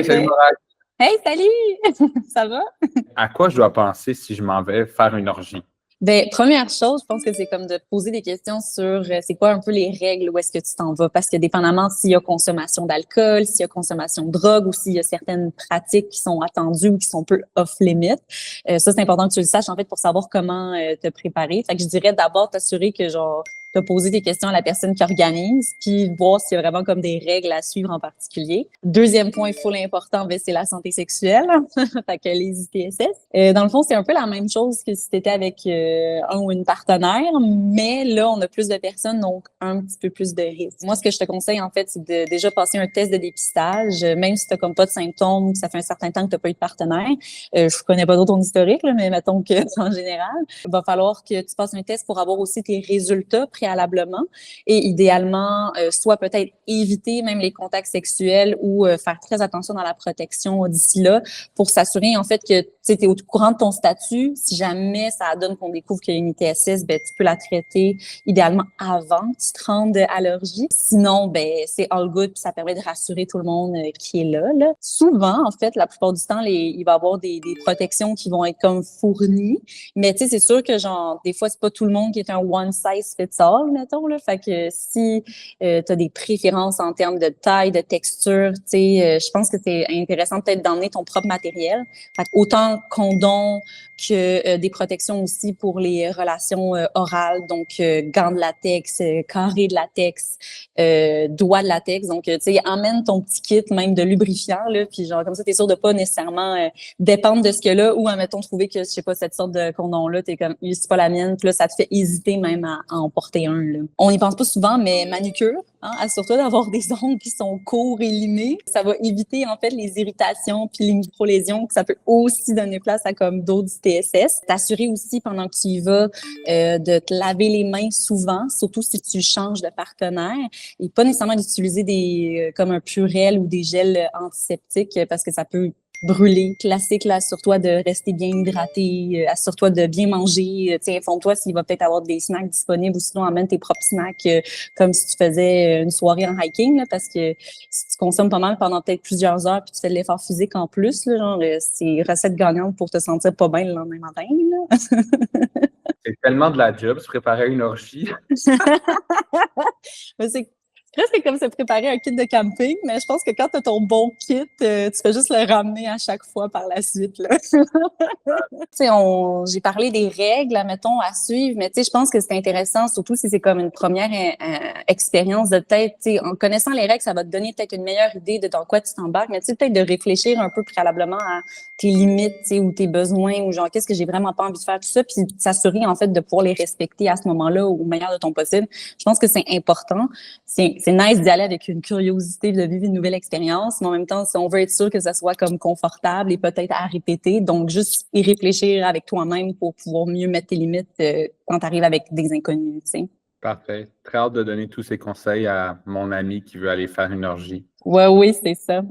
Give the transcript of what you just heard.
Hey, salut Parfait. Morale. Hey, salut! Ça va? À quoi je dois penser si je m'en vais faire une orgie? Ben, première chose, je pense que c'est comme de poser des questions sur c'est quoi un peu les règles, où est-ce que tu t'en vas? Parce que dépendamment s'il y a consommation d'alcool, s'il y a consommation de drogue ou s'il y a certaines pratiques qui sont attendues ou qui sont un peu off-limit. Ça, c'est important que tu le saches, en fait, pour savoir comment te préparer. Fait que je dirais d'abord t'assurer que, genre, t'as posé des questions à la personne qui organise, puis voir s'il y a vraiment comme des règles à suivre en particulier. Deuxième point, full important, ben, c'est la santé sexuelle. Fait que les ITSS. Dans le fond, c'est un peu la même chose que si tu étais avec un ou une partenaire, mais là, on a plus de personnes, donc un petit peu plus de risques. Moi, ce que je te conseille, en fait, c'est de déjà passer un test de dépistage, même si tu n'as comme pas de symptômes, que ça fait un certain temps que tu n'as pas eu de partenaire. Je connais pas trop ton historique, là, mais mettons que en général, il va falloir que tu passes un test pour avoir aussi tes résultats préalablement et idéalement, soit peut-être éviter même les contacts sexuels ou faire très attention dans la protection d'ici là pour s'assurer en fait que tu es au courant de ton statut. Si jamais ça donne qu'on découvre qu'il y a une ITSS, ben, tu peux la traiter idéalement avant que tu te rendes à l'orgie. Sinon, ben, c'est all good puis ça permet de rassurer tout le monde qui est là. Souvent, en fait, la plupart du temps, il va y avoir des protections qui vont être comme fournies. Mais tu sais, c'est sûr que genre, des fois, c'est pas tout le monde qui est un one size fits all, mettons, là. Fait que si tu as des préférences en termes de taille, de texture, tu sais, je pense que c'est intéressant peut-être d'emmener ton propre matériel. Fait que autant condom que des protections aussi pour les relations orales, donc gants de latex, carrés de latex, doigts de latex. Donc, tu sais, emmène ton petit kit même de lubrifiant, là, puis genre comme ça, t'es sûr de pas nécessairement dépendre de ce que là, ou admettons trouver que, je sais pas, cette sorte de condom-là, t'es comme, c'est pas la mienne, puis là, ça te fait hésiter même à en porter un, là. On n'y pense pas souvent, mais manucure, hein, assure-toi d'avoir des ongles qui sont courts et limés. Ça va éviter, en fait, les irritations puis les micro-lésions, que ça peut aussi donner place à comme d'autres ITSS. T'assurer aussi, pendant que tu y vas, de te laver les mains souvent, surtout si tu changes de partenaire, et pas nécessairement d'utiliser des comme un Purell ou des gels antiseptiques parce que ça peut brûler. Classique, là, assure-toi de rester bien hydraté, assure-toi de bien manger. Tu sais, informe-toi s'il va peut-être avoir des snacks disponibles ou sinon amène tes propres snacks comme si tu faisais une soirée en hiking, là, parce que si tu consommes pas mal pendant peut-être plusieurs heures puis tu fais de l'effort physique en plus, là, genre, c'est recette gagnante pour te sentir pas bien le lendemain matin, là. C'est tellement de la job, se préparer à une orgie. Mais c'est presque comme se préparer un kit de camping, mais je pense que quand tu as ton bon kit, tu fais juste le ramener à chaque fois par la suite, là. Tu sais, j'ai parlé des règles, mettons, à suivre, mais tu sais, je pense que c'est intéressant, surtout si c'est comme une première expérience de peut-être, tu sais, en connaissant les règles, ça va te donner peut-être une meilleure idée de dans quoi tu t'embarques, mais tu sais, peut-être de réfléchir un peu préalablement à tes limites, tu sais, ou tes besoins, ou genre, qu'est-ce que j'ai vraiment pas envie de faire, tout ça, puis s'assurer, en fait, de pouvoir les respecter à ce moment-là au meilleur de ton possible. Je pense que c'est important. C'est nice d'y aller avec une curiosité de vivre une nouvelle expérience, mais en même temps, si on veut être sûr que ça soit comme confortable et peut-être à répéter, donc juste y réfléchir avec toi-même pour pouvoir mieux mettre tes limites quand tu arrives avec des inconnus, tu sais. Parfait. Très hâte de donner tous ces conseils à mon ami qui veut aller faire une orgie. Ouais, oui, c'est ça.